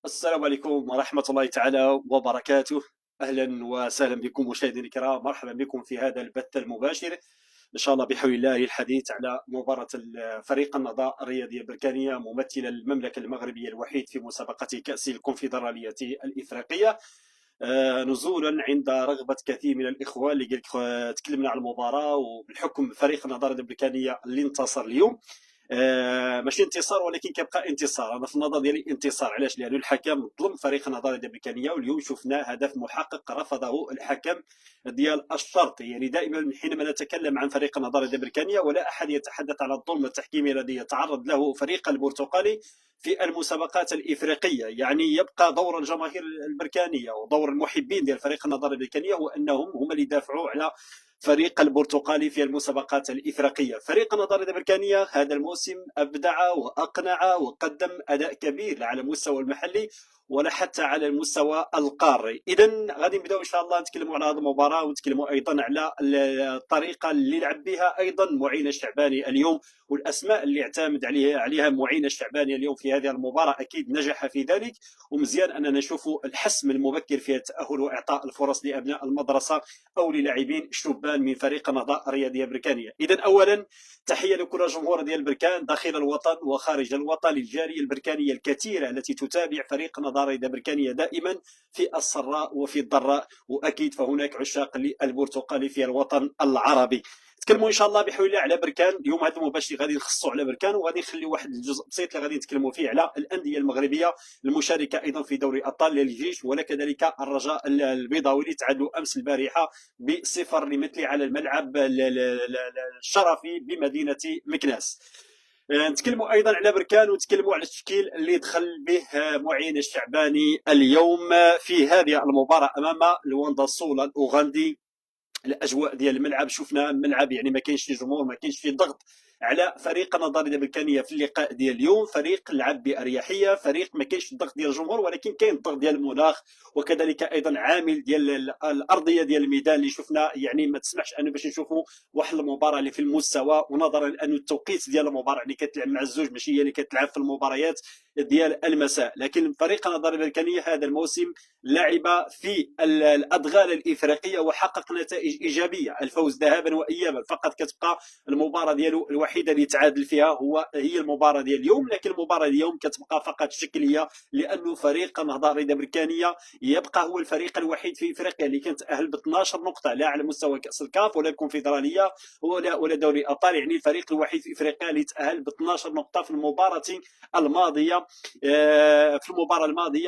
السلام عليكم ورحمة الله تعالى وبركاته. أهلا وسهلا بكم مشاهدينا الكرام، مرحبا بكم في هذا البث المباشر إن شاء الله بحول الله للحديث على مباراة فريق النهضة الرياضية البركانية ممثل المملكة المغربية الوحيد في مسابقة كأس الكونفدرالية الإفريقية. نزولا عند رغبة كثير من الإخوان اللي تكلمنا على المباراة وبالحكم فريق النهضة البركانية اللي انتصر اليوم. ماشي انتصار ولكن كيبقى انتصار. انا في النظر ديالي انتصار. علاش؟ لانه الحكم ظلم فريق النهضه الريبوبليكانيه، واليوم شفنا هدف محقق رفضه الحكم ديال الشرط. يعني دائما حينما نتكلم عن فريق النهضه الريبوبليكانيه ولا احد يتحدث على الظلم التحكيمي الذي يتعرض له فريق البرتقالي في المسابقات الافريقيه. يعني يبقى دور الجماهير البركانيه ودور المحبين ديال فريق النهضه الريبوبليكانيه هو انهم هم اللي يدافعوا على فريق البرتقالي في المسابقات الإفريقية. فريق النهضة البركانية هذا الموسم أبدع وأقنع وقدم أداء كبير على المستوى المحلي ولا حتى على المستوى القاري. اذا غادي نبداو ان شاء الله نتكلموا على هذه المباراه ونتكلموا ايضا على الطريقه اللي لعب بها ايضا معين الشعباني اليوم، والاسماء اللي اعتمد عليها معين الشعباني اليوم في هذه المباراه اكيد نجح في ذلك. ومزيان اننا نشوف الحسم المبكر في التاهل واعطاء الفرص لابناء المدرسه او للاعبين شبان من فريق النهضه الرياضيه البركانيه. اذا اولا تحيه لكل الجمهور ديال البركان داخل الوطن وخارج الوطن، للجاليه البركانيه الكثيره التي تتابع فريق النهضه الرياضيه البركانيه دائما في السراء وفي الضراء، واكيد فهناك عشاق للبرتقالي في الوطن العربي. نتكلموا ان شاء الله بحول الله على بركان. اليوم هذا المباشر غادي نخصصوا على بركان، وغادي نخليو واحد الجزء بسيط اللي غادي نتكلموا فيه على الانديه المغربيه المشاركه ايضا في دوري ابطال للجيش، وكذلك الرجاء البيضاوي اللي تعادلوا امس البارحه بصفر لمثل على الملعب الشرفي بمدينه مكناس. نتكلموا ايضا على بركان ونتكلموا على التشكيل اللي دخل به معين الشعباني اليوم في هذه المباراه امام لواندا سولا الاوغندي. الاجواء ديال الملعب، شفنا الملعب يعني ما كاينش فيه جمهور، ما كاينش فيه ضغط على فريق النهضه البركانيه في اللقاء ديال اليوم. فريق لعب باريحيه، فريق ما كاينش الضغط ديال الجمهور ولكن كاين الضغط ديال المناخ، وكذلك ايضا عامل ديال الارضيه ديال الميدان اللي شفنا يعني ما تسمحش انه باش نشوفوا واحد المباراه اللي في المستوى، ونظرا لان التوقيت ديال المباراه اللي كتلعب مع الزوج ماشي هي اللي كتلعب في المباريات ديال المساء. لكن فريق النهضه البركانيه هذا الموسم لعب في الادغال الافريقيه وحقق نتائج ايجابيه، الفوز ذهابا وايابا. فقط كتبقى المباراه ديالو الوحيده اللي تعادل فيها هي المباراه ديال اليوم، لكن المباراه اليوم كتبقى فقط شكليه، لانه فريق النهضه البركانيه يبقى هو الفريق الوحيد في افريقيا اللي كان تاهل ب 12 نقطه، لا على مستوى كاس الكاف ولا الكونفدراليه ولا دوري الابطال. يعني الفريق الوحيد في افريقيا اللي تاهل ب 12 نقطه في المباراه الماضيه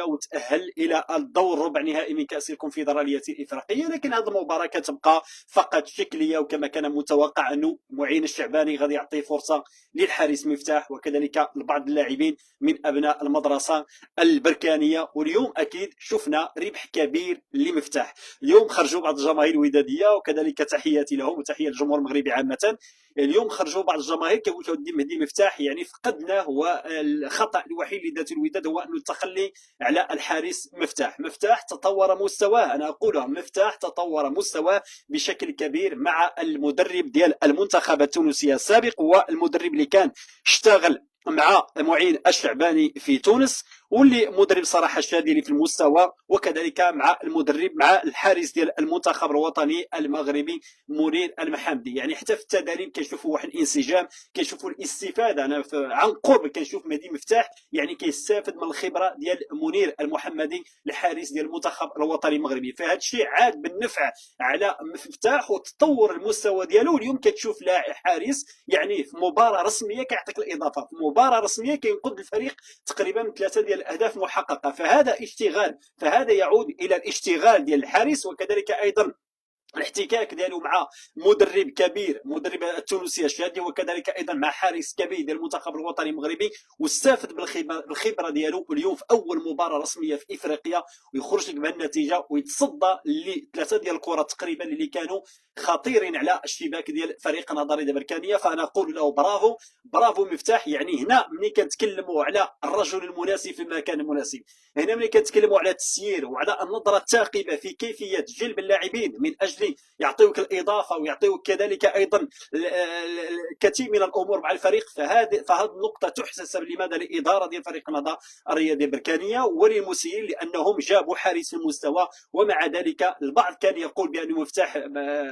وتاهل الى الدور ربع نهائي من كاس الكونفدراليه الافريقيه. لكن هذه المباراه كتبقى فقط شكليه، وكما كان متوقع انه معين الشعباني غادي يعطي فرصه للحارس مفتاح وكذلك لبعض اللاعبين من ابناء المدرسه البركانيه. واليوم اكيد شفنا ربح كبير لمفتاح. اليوم خرجوا بعض الجماهير الوداديه، وكذلك تحياتي لهم وتحيه للجمهور المغربي عامه. اليوم خرجوا بعض الجماهير كيقول لك مهدي مفتاح يعني فقدناه، هو الخطا الوحيد اللي دارته الوداد هو انه التخلي على الحارس مفتاح تطور مستواه، انا اقولها مفتاح تطور مستواه بشكل كبير مع المدرب ديال المنتخب التونسي السابق، والمدرب اللي كان اشتغل مع معين الشعباني في تونس، واللي مدرب صراحه شادي في المستوى، وكذلك مع الحارس ديال المنتخب الوطني المغربي منير المحمدي. يعني حتى في التدريب كنشوفوا واحد الانسجام، كنشوفوا الاستفاده. انا عن قرب كنشوف مهدي مفتاح يعني كيستافد من الخبره ديال منير المحمدي الحارس ديال المنتخب الوطني المغربي، فهذا الشيء عاد بالنفع على مفتاح وتطور المستوى ديالو. اليوم كتشوف لاعب حارس يعني في مباراه رسميه كيعطيك الاضافه، في مباراه رسميه كينقذ الفريق تقريبا 3 ديال الاهداف محققه. فهذا اشتغال، فهذا يعود الى الاشتغال ديال الحارس، وكذلك ايضا الاحتكاك ديالو مع مدرب كبير، مدرب التونسي الشادي، وكذلك ايضا مع حارس كبير ديال المنتخب الوطني المغربي، واستافد بالخبره ديالو اليوم في اول مباراه رسميه في افريقيا، ويخرج لك بهالنتيجه ويتصدى لثلاثه ديال الكرات تقريبا اللي كانوا خطيرين على الشباك ديال فريق نظري ديال بركانيه. فانا اقول له برافو، برافو مفتاح. يعني هنا ملي كنتكلموا على الرجل المناسب في المكان المناسب، هنا ملي كنتكلموا على التسيير وعلى النظره الثاقبه في كيفيه جلب اللاعبين من اجل يعطيوك الاضافه ويعطيوك كذلك ايضا الكثير من الامور مع الفريق، فهذه النقطه تحسب لماذا لاداره ديال فريق النظريه ديال بركانيه وللمسيرين، لانهم جابوا حارس في المستوى. ومع ذلك البعض كان يقول بان مفتاح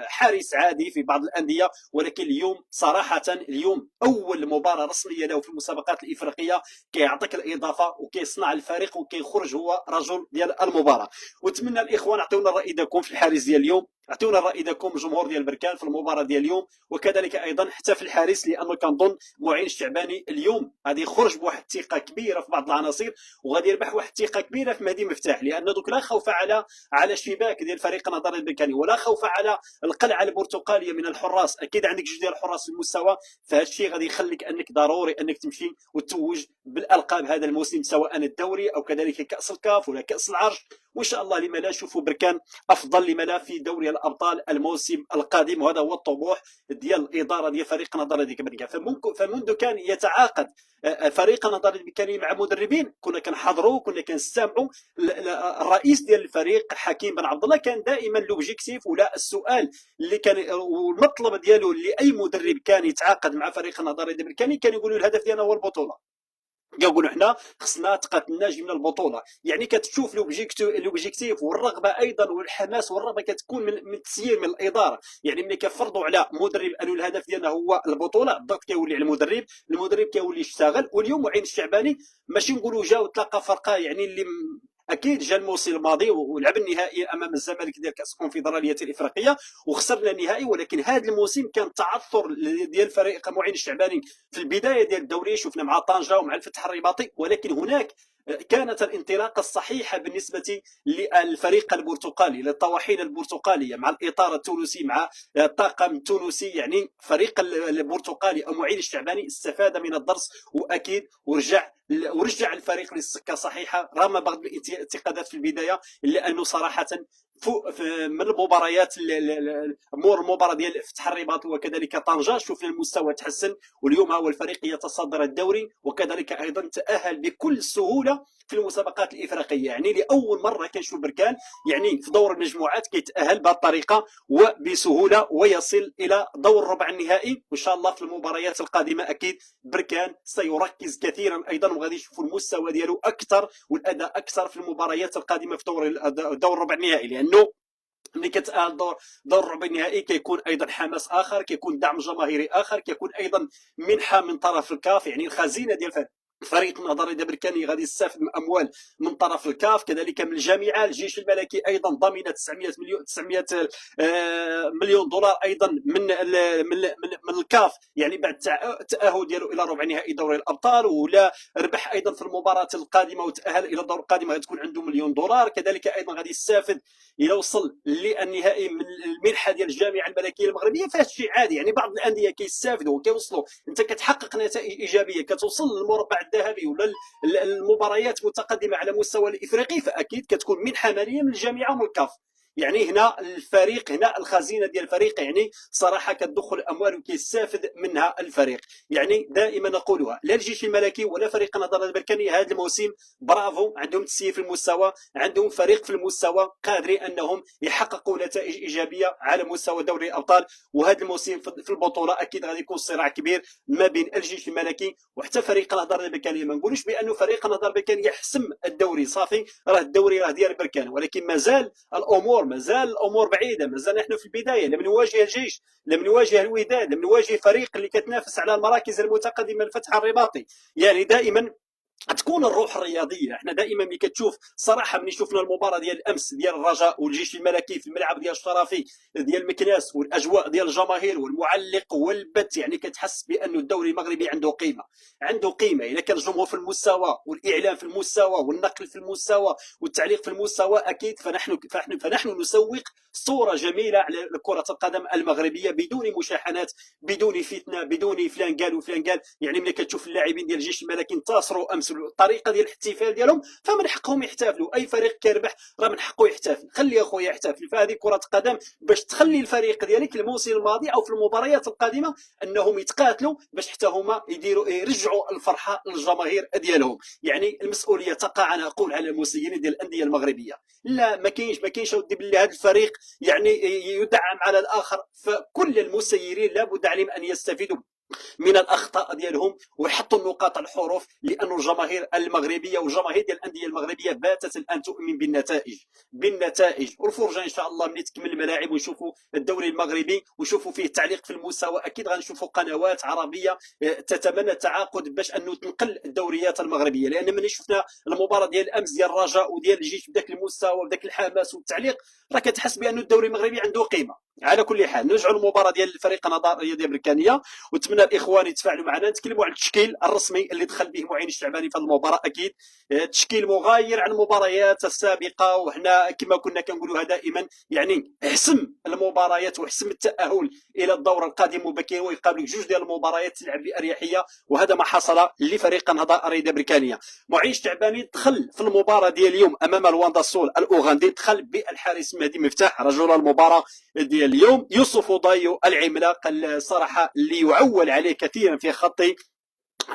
حارس عادي في بعض الانديه، ولكن اليوم صراحه اليوم اول مباراه رسميه له في المسابقات الافريقيه كيعطيك الاضافه وكيصنع الفريق وكيخرج هو رجل ديال المباراه. واتمنى الاخوان اعطيونا الراي ديالكم في الحارس ديال اليوم، اعطيونا الراي ديالكم جمهور ديال بركان في المباراه ديال اليوم، وكذلك ايضا حتى في الحارس، لانه كنظن معين الشعباني اليوم غادي يخرج بواحد الثقه كبيره في بعض العناصر، وغادي يربح واحد الثقه كبيره في مهدي مفتاح، لان دوك لا خوف على الشباك ديال فريق نظري البركاني ولا خوف على القلعه البرتقاليه من الحراس. اكيد عندك جوج ديال الحراس في المستوى، فهذا الشيء غادي يخليك انك ضروري انك تمشي وتتوج بالالقاب هذا الموسم، سواء الدوري او كذلك كاس الكاف ولا كاس العرش. وان شاء الله لما لا نشوفوا بركان افضل لما لا في دوري الابطال الموسم القادم، وهذا هو الطموح ديال الاداره ديال فريق نظري ديال بركان. فمنذ كان يتعاقد فريق نظري بركان مع مدربين كنا كنحضروا كنا كنستمعوا، الرئيس ديال الفريق حكيم بن عبد الله كان دائما لوبجيكتيف ولا السؤال اللي كان والمطلب ديالو لاي مدرب كان يتعاقد مع فريق نظري ديال بركان، كان يقولوا الهدف ديالنا هو البطوله. كنقولوا حنا خصنا تقاتلنا من البطوله. يعني كتشوف لوبجيكتيف والرغبه ايضا والحماس والرغبه كتكون من التسيير من الاداره. يعني ملي كيفرضوا على مدرب انه الهدف ديالنا هو البطوله، الضغط كيولي على المدرب كيولي يشتغل. واليوم معين الشعباني ماشي نقولوا جا وتلاقى فرقه يعني اللي اكيد جا الموسم الماضي ولعب النهائي امام الزمالك ديال كاس الكونفدراليه الافريقيه وخسرنا النهائي، ولكن هذا الموسم كان تعثر ديال فريق معين الشعباني في البدايه ديال الدوري، شفنا مع طنجه ومع الفتح الرباطي، ولكن هناك كانت الانطلاقه الصحيحه بالنسبه للفريق البرتقالي، للطواحين البرتقاليه مع الاطار التونسي مع الطاقم التونسي. يعني فريق البرتقالي او معين الشعباني استفاد من الدرس واكيد ورجع الفريق للسكه صحيحه رغم بعض الانتقادات في البدايه، الا انه صراحه من المباريات مور المباراه ديال فتح الرباط وكذلك طنجه شفنا المستوى تحسن، واليوم هو الفريق يتصدر الدوري وكذلك ايضا تاهل بكل سهوله في المسابقات الافريقيه. يعني لاول مره كنشوف بركان يعني في دور المجموعات كيتاهل بهذه الطريقه وبسهوله ويصل الى دور ربع النهائي. وان شاء الله في المباريات القادمه اكيد بركان سيركز كثيرا ايضا، وغادي يشوفوا المستوى ديالو اكثر والاداء اكثر في المباريات القادمه في دور ربع النهائي، لانه ملي كتأهل دور ربع النهائي كيكون ايضا حماس اخر، كيكون دعم جماهيري اخر، كيكون ايضا منحه من طرف الكاف. يعني الخزينه ديال فريق النظري ديال بركاني غادي يستافد من اموال من طرف الكاف، كذلك من الجامعه. الجيش الملكي ايضا ضمن 900 مليون دولار ايضا من الكاف، يعني بعد التاهل ديالو الى ربع نهائي دوري الابطال، ولا ربح ايضا في المباراه القادمه وتاهل الى الدور القادم غادي تكون عنده مليون دولار. كذلك ايضا غادي يستافد الى وصل للنهائي من المنحه ديال الجامعه الملكيه المغربيه. فهذا الشيء عادي، يعني بعض الانديه كيستافدوا وكيوصلوا، انت كتحقق نتائج ايجابيه كتوصل للمربع الذهبي ولا المباريات متقدمه على مستوى الافريقي، فاكيد كتكون منحه ماليه من الجامعه ومن الكاف. يعني هنا الفريق، هنا الخزينه ديال الفريق يعني صراحه كتدخل اموال وكيستافد منها الفريق. يعني دائما نقولها، لا الجيش الملكي ولا فريق النظر البركاني هذا الموسم برافو، عندهم تسيير في المستوى، عندهم فريق في المستوى قادرين انهم يحققوا نتائج ايجابيه على مستوى دوري الابطال. وهذا الموسم في البطوله اكيد غادي يكون صراع كبير ما بين الجيش الملكي وحتى فريق النظر البركاني. ما نقولوش بانه فريق النظر البركاني يحسم الدوري صافي، راه الدوري راه ديال بركان، ولكن مازال الامور بعيده، مازال نحن في البدايه. لم نواجه الجيش، لم نواجه الوداد، لم نواجه فريق اللي كتنافس على المراكز المتقدمه الفتح الرباطي. يعني دائما تكون الروح الرياضيه. احنا دائما ملي كتشوف صراحه ملي شفنا المباراه ديال الامس ديال الرجاء والجيش الملكي في الملعب ديال الشرافي ديال مكناس، والاجواء ديال الجماهير والمعلق والبث، يعني كتحس بانه الدوري المغربي عنده قيمه. اذا كان الجمهور في المستوى والاعلام في المستوى والنقل في المستوى والتعليق في المستوى، اكيد فنحن نسوق صوره جميله على كره القدم المغربيه بدون مشاحنات، بدون فتنه، بدون فلان قال وفلان قال. يعني ملي كتشوف اللاعبين ديال الجيش الملكي انتصروا امس الامس والطريقه ديال الاحتفال ديالهم، فمن حقهم يحتفلوا. اي فريق كيربح راه من حقه يحتفل، خلي اخويا يحتفل. فهذه كره قدم باش تخلي الفريق ديالك الموسم الماضي او في المباريات القادمه انهم يتقاتلوا باش حتى هما يرجعوا الفرحه للجماهير ديالهم. يعني المسؤوليه تقع، انا اقول، على المسيرين ديال الانديه المغربيه. لا ما كاينش اودي بالله هذا الفريق يعني يدعم على الاخر، فكل المسيرين لابد عليهم ان يستفيدوا من الاخطاء ديالهم ويحطوا النقاط على الحروف، لأن الجماهير المغربيه والجماهير ديال الانديه المغربيه باتت الان تؤمن بالنتائج والفرجه. ان شاء الله ملي تكمل الملاعب ونشوفوا الدوري المغربي ونشوفوا فيه تعليق في المستوى، اكيد غنشوفوا قنوات عربيه تتمنى التعاقد باش انه تنقل الدوريات المغربيه. لان ملي شفنا المباراه ديال الامس ديال الرجاء وديال الجيش بداك المستوى وبداك الحماس والتعليق، راه كتحس بان الدوري المغربي عنده قيمه. على كل حال نرجعوا للمباراه ديال فريق النظار الرياضيه البركانيه، ونتمنى الاخوان يتفاعلوا معنا. نتكلموا على التشكيل الرسمي اللي دخل به معين الشعباني في المباراه. اكيد تشكيل مغاير عن المباريات السابقه، وحنا كما كنا كنقولوها دائما، يعني حسم المباريات وحسم التاهل الى الدور القادم مبكرا، ويقابلك جوج ديال المباريات تلعب باريحيه، وهذا ما حصل لفريق النهضه الرياضيه البركانيه. معين الشعباني دخل في المباراه ديال اليوم امام الواندا سول الاوغندي، دخل بالحارس مهدي مفتاح رجل المباراه ديال اليوم. يوسف ضايو العملاق الصراحه اللي يعول عليه كثيرا في خط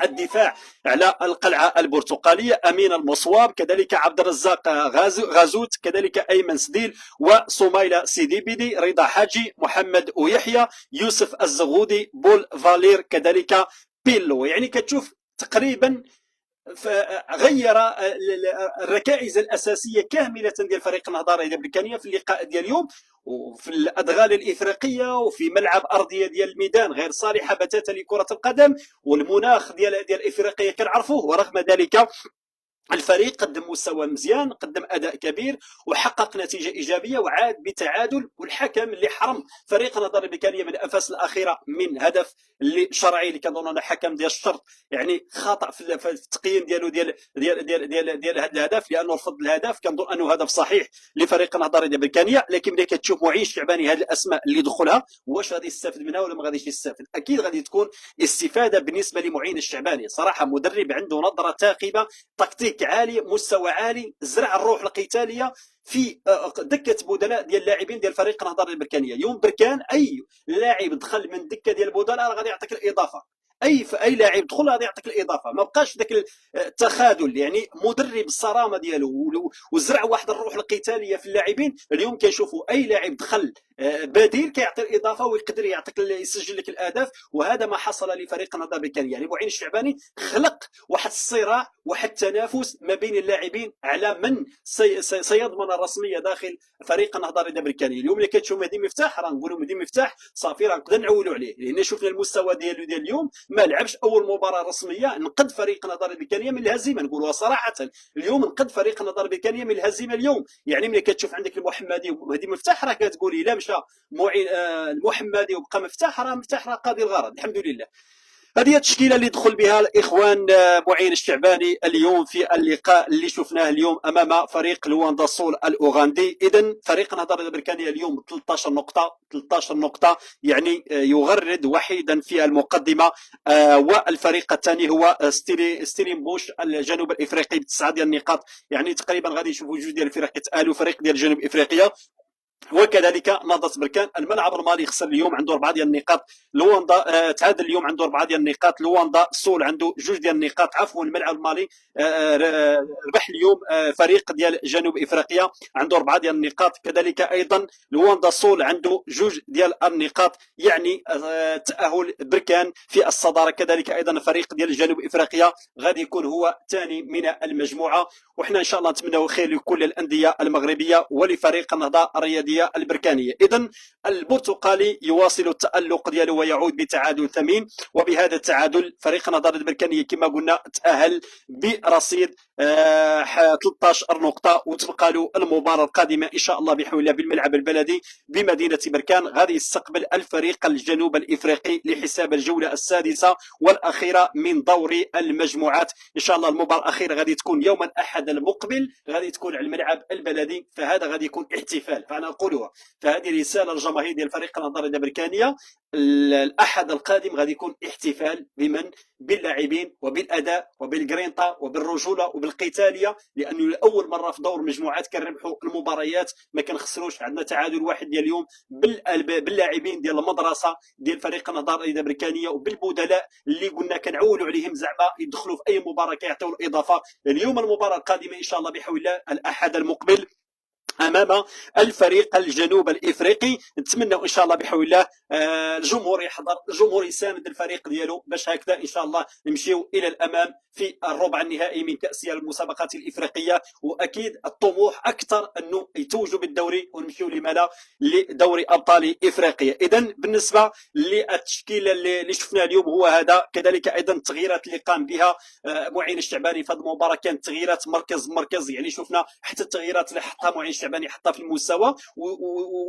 الدفاع على القلعه البرتقاليه. امين المصواب، كذلك عبد الرزاق غازوت، كذلك ايمن سديل وسميله سيدي بيدي، رضا حاجي، محمد ويحيى، يوسف الزغودي، بول فالير، كذلك بيلو. يعني كتشوف تقريبا غير الركائز الاساسيه كامله ديال فريق النهضه الرياضيه البركانيه في اللقاء ديال اليوم، وفي الادغال الافريقيه وفي ملعب ارضيه ديال الميدان غير صالحه بتاتا لكره القدم، والمناخ ديال افريقيا كنعرفوه. ورغم ذلك الفريق قدم مستوى مزيان، قدم اداء كبير وحقق نتيجه ايجابيه وعاد بتعادل. والحكم اللي حرم فريق النهضه البركانيه من الانفاس الاخيره من هدف اللي شرعي، اللي كنظن انه حكم ديال الشرط يعني خطا في التقييم ديالو ديال هذا الهدف، لانه رفض الهدف. كنظن انه هدف صحيح لفريق النهضه البركانيه. لكن ملي كتشوف معين الشعباني هذه الاسماء اللي دخلها، واش غادي يستافد منها ولا ما غاديش يستافد؟ اكيد غادي تكون استفاده بالنسبه لمعين الشعباني. صراحه مدرب عنده نظره ثاقبه، تكتيك عالي، مستوى عالي، زرع الروح القتاليه في دكه بدلاء ديال اللاعبين ديال فريق النهضه البركانيه. اليوم بركان اي لاعب دخل من دكه ديال البدلاء راه غادي يعطيك الاضافه. اي لاعب دخل غادي يعطيك الاضافه، ما بقاش ذاك التخاذل. يعني مدرب الصرامه ديالو وزرع واحد الروح القتاليه في اللاعبين. اليوم كنشوفوا اي لاعب دخل بديل كيعطي الاضافه ويقدر يعطيك يسجل لك الاهداف، وهذا ما حصل لفريق النهضه البركانيه. يعني معين الشعباني خلق واحد الصراع، واحد التنافس ما بين اللاعبين على من سيضمن الرسميه داخل فريق النهضه البركانيه. اليوم اللي كتشوف مهدي مفتاح، راه نقولوا مهدي مفتاح صافي راه نقدر نعولوا عليه، لان شفنا المستوى ديالو ديال اليوم. ما لعبش اول مباراه رسميه، نقد فريق النهضه البركانيه من الهزيمه، نقولوها صراحه. اليوم نقد فريق النهضه البركانيه من الهزيمه اليوم. يعني ملي كتشوف عندك المحمدي ومهدي مفتاح، راه كتقولي الا مشى المحمدي وبقى مفتاح، راه مفتاح راه قاضي الغرض الحمد لله. هذه التشكيله اللي دخل بها الاخوان معين الشعباني اليوم في اللقاء اللي شفناه اليوم امام فريق لواندا سول الاوغندي. اذا فريق النهضه البركانيه اليوم 13 نقطه، يعني يغرد وحيدا في المقدمه. والفريق الثاني هو ستيلين بوش الجنوب الافريقي ب9 ديال النقاط. يعني تقريبا غادي نشوفوا جوج ديال الفرق يتآلوا، فريق ديال جنوب افريقيا وكذلك نهضة بركان. الملعب المالي خسر اليوم عنده 4 ديال النقاط. لواندا تعادل اليوم عنده 4 ديال النقاط. لواندا سول عنده 2 ديال النقاط. عفوا الملعب المالي ربح اليوم فريق ديال جنوب افريقيا عنده 4 ديال النقاط. كذلك ايضا لواندا سول عنده 2 ديال النقاط. يعني تأهل بركان في الصدارة. كذلك ايضا فريق ديال جنوب افريقيا غادي يكون هو ثاني من المجموعة. وحنا ان شاء الله نتمنوا خير لكل الاندية المغربية ولفريق النهضة الرياضية البركانية. اذا البرتقالي يواصل التألق ديالو ويعود بتعادل ثمين، وبهذا التعادل فريق النهضة البركانية كما قلنا تأهل برصيد 13 نقطة. وتبقى له المباراة القادمة ان شاء الله بحول الله بالملعب البلدي بمدينة بركان. غادي يستقبل الفريق الجنوب الافريقي لحساب الجولة السادسة والأخيرة من دور المجموعات. ان شاء الله المباراة الأخيرة غادي تكون يوم الأحد المقبل، غادي تكون على الملعب البلدي، فهذا غادي يكون احتفال. فأنا نقولوها. فهذه رساله للجماهير ديال فريق النهضه الامريكانيه. الاحد القادم غادي يكون احتفال باللاعبين وبالاداء وبالجرينتا وبالرجوله وبالقتاليه، لانه لاول مره في دور مجموعات كنربحوا المباريات، ما كنخسروش. عندنا تعادل واحد ديال اليوم باللاعبين ديال المدرسه ديال فريق النهضه الامريكانيه وبالبدلاء اللي قلنا كنعولوا عليهم زعما يدخلوا في اي مباراه كيعطيو الاضافه. اليوم المباراه القادمه ان شاء الله بحول الله الاحد المقبل امام الفريق الجنوب الافريقي. نتمنى ان شاء الله بحول الله الجمهور يحضر، الجمهور يساند الفريق ديالو باش هكذا ان شاء الله نمشيو الى الامام في الربع النهائي من كاس المسابقات الافريقيه. واكيد الطموح اكثر انه يتوجوا بالدوري ونمشيو لماذا لدوري ابطال افريقيا. اذا بالنسبه للتشكيله اللي شفناها اليوم هو هذا. كذلك ايضا التغييرات اللي قام بها معين الشعباني في هذه المباراه كانت تغييرات مركز، يعني شفنا حتى التغييرات اللي حطها معين الشعباني حطها في المستوى،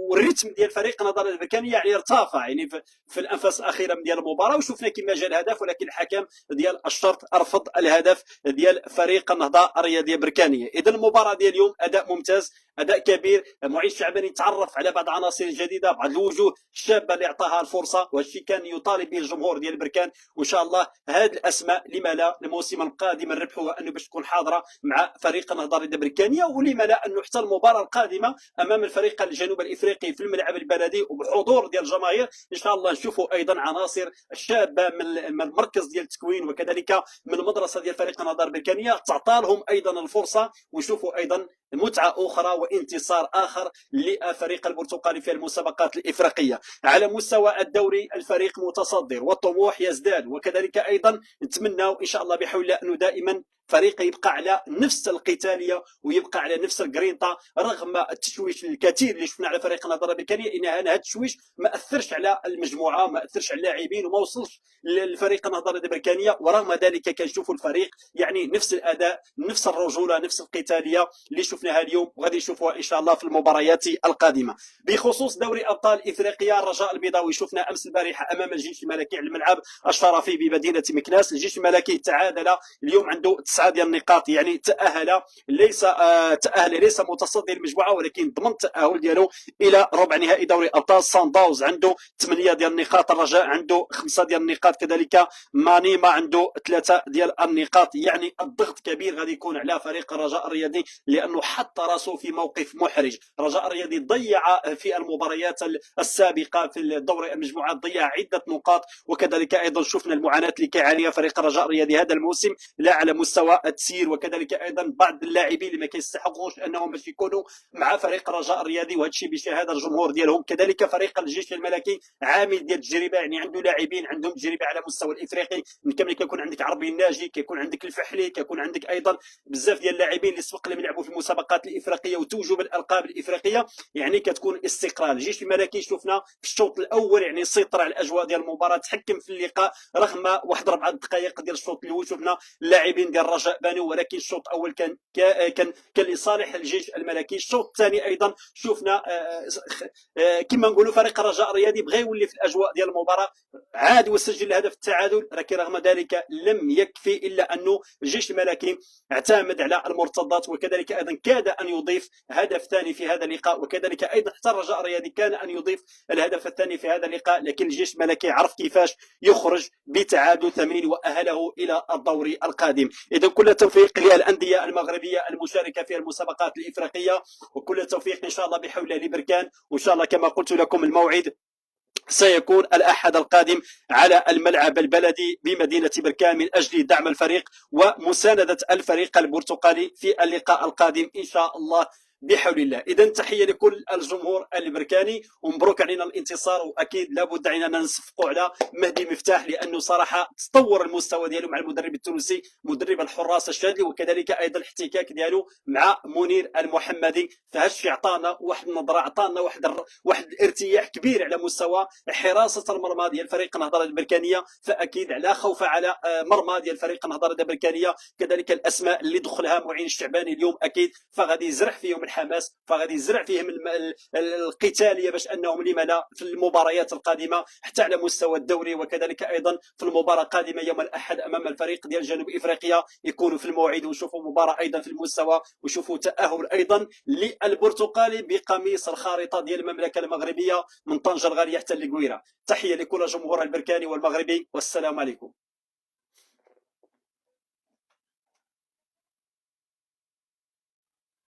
والريتم ديال فريق النهضه الامريكاني يعني ارتفع يعني في الانفاس الاخيره ديال المباراه، وشفنا كما جاء الهدف، ولكن الحكم ديال الشرط رفض الهدف ديال فريق النهضه الرياضيه البركانيه. اذا المباراه ديال اليوم اداء ممتاز، اداء كبير. معين الشعباني تعرف على بعض عناصر جديده، بعض الوجوه الشابه اللي اعطاها الفرصه، وهذا الشيء كان يطالب به الجمهور ديال بركان. وان شاء الله هذه الاسماء لما لا الموسم القادم نربحوها انه باش تكون حاضره مع فريق النهضه البركانيه، ولما لا انه حتى المباراه القادمه امام الفريق الجنوب الافريقي في الملعب البلدي وبحضور ديال الجماهير ان شاء الله نشوفوا ايضا عناصر شابه من المركز ديال التكوين وكذلك من المدرسه ديال فريق النهضه البركانيه تعطى لهم ايضا الفرصه، ونشوفوا ايضا متعه اخرى وانتصار اخر للفريق البرتقالي في المسابقات الافريقيه. على مستوى الدوري الفريق متصدر والطموح يزداد، وكذلك ايضا نتمنى ان شاء الله بحول الله انه دائما فريق يبقى على نفس القتاليه ويبقى على نفس الجرينتا رغم التشويش الكثير اللي شفنا على فريق النهضه الامريكانيه. ان هذا التشويش ما اثرش على المجموعه، ما اثرش على اللاعبين وما وصلش للفريق النهضه الامريكانيه، ورغم ذلك كنشوفوا الفريق يعني نفس الاداء، نفس الرجوله، نفس القتاليه اللي شفناها اليوم وغادي نشوفوها ان شاء الله في المباريات القادمه. بخصوص دوري ابطال افريقيا الرجاء البيضاوي شفنا امس البارحه امام الجيش الملكي على الملعب الشرفي بمدينه مكناس. الجيش الملكي تعادل اليوم، عنده 9 ديال النقاط، يعني تاهل ليس متصدر المجموعه ولكن ضمن التاهل ديالو الى ربع نهائي دوري ابطال. سان داوز عنده 8 ديال النقاط، الرجاء عنده 5 ديال النقاط، كذلك مانيما عنده 3 ديال النقاط. يعني الضغط كبير غادي يكون على فريق الرجاء الرياضي لانه حط راسه في موقف محرج. الرجاء الرياضي ضيع في المباريات السابقه في الدوري المجموعات ضيع عده نقاط، وكذلك ايضا شفنا المعاناه اللي كيعانيها فريق الرجاء الرياضي هذا الموسم لا على مستوى التسيير، وكذلك ايضا بعض اللاعبين اللي ما كيستحقوش انهم باش يكونوا مع فريق الرجاء الرياضي، وهذا الشيء بشهاده الجمهور ديالهم. كذلك فريق الجيش الملكي عامل ديال التجربه، يعني عنده لاعبين عندهم تجربه على مستوى الافريقي. كما كيكون عندك عربي الناجي، كيكون عندك الفحلي، كيكون عندك ايضا بزاف ديال اللاعبين اللي سبق لهم يلعبوا في المسابقات الافريقيه وتوجوا بالالقاب الافريقيه، يعني كتكون استقرار. الجيش الملكي شفنا في الشوط الاول يعني سيطر على الاجواء ديال المباراه، تحكم في اللقاء رغم واحد 4 دقائق ديال الشوط الاول شفنا اللاعبين ديال الرجاء بانوا، ولكن الشوط الاول كان لصالح الجيش الملكي. الشوط الثاني ايضا شفنا كما نقولوا فريق الرجاء الرياضي بغى يولي في الاجواء ديال المباراه، عاد وسجل هدف التعادل، لكن رغم ذلك لم يكفي الا انه الجيش الملكي اعتمد على المرتدات، وكذلك ايضا كاد ان يضيف هدف ثاني في هذا اللقاء، وكذلك ايضا حتى الرجاء الرياضي كان ان يضيف الهدف الثاني في هذا اللقاء، لكن الجيش الملكي عرف كيفاش يخرج بتعادل ثمين واهله الى الدوري القادم. اذا كل التوفيق للانديه المغربيه المشاركه في المسابقات الافريقيه، وكل التوفيق ان شاء الله بحول الله لبركان. وان شاء الله كما قلت لكم الموعد سيكون الأحد القادم على الملعب البلدي بمدينة بركان من أجل دعم الفريق ومساندة الفريق البرتقالي في اللقاء القادم إن شاء الله بحول الله. اذا تحيه لكل الجمهور البركاني ومبروك علينا الانتصار، واكيد لابد علينا نصفقوا على مهدي مفتاح لانه صراحه تطور المستوى ديالو مع المدرب التونسي مدرب الحراس الشاذلي، وكذلك ايضا الاحتكاك ديالو مع منير المحمدي. فهادشي عطانا واحد النظره، عطانا واحد الارتياح كبير على مستوى حراسه المرمى ديال فريق النهضه البركانيه. فاكيد لا خوف على مرمى ديال فريق النهضه البركانيه. كذلك الاسماء اللي دخلها معين الشعباني اليوم اكيد فغادي يزرع فيهم الحماس، فغادي يزرع فيهم القتاليه باش انهم لما لا في المباريات القادمه حتى على مستوى الدوري، وكذلك ايضا في المباراه القادمه يوم الاحد امام الفريق ديال جنوب افريقيا يكونوا في الموعد ونشوفوا مباراه ايضا في المستوى، وشوفوا تاهل ايضا للبرتقالي بقميص الخارطه ديال المملكه المغربيه من طنجه الغاليه حتى لقويره. تحيه لكل جمهور البركاني والمغربي، والسلام عليكم.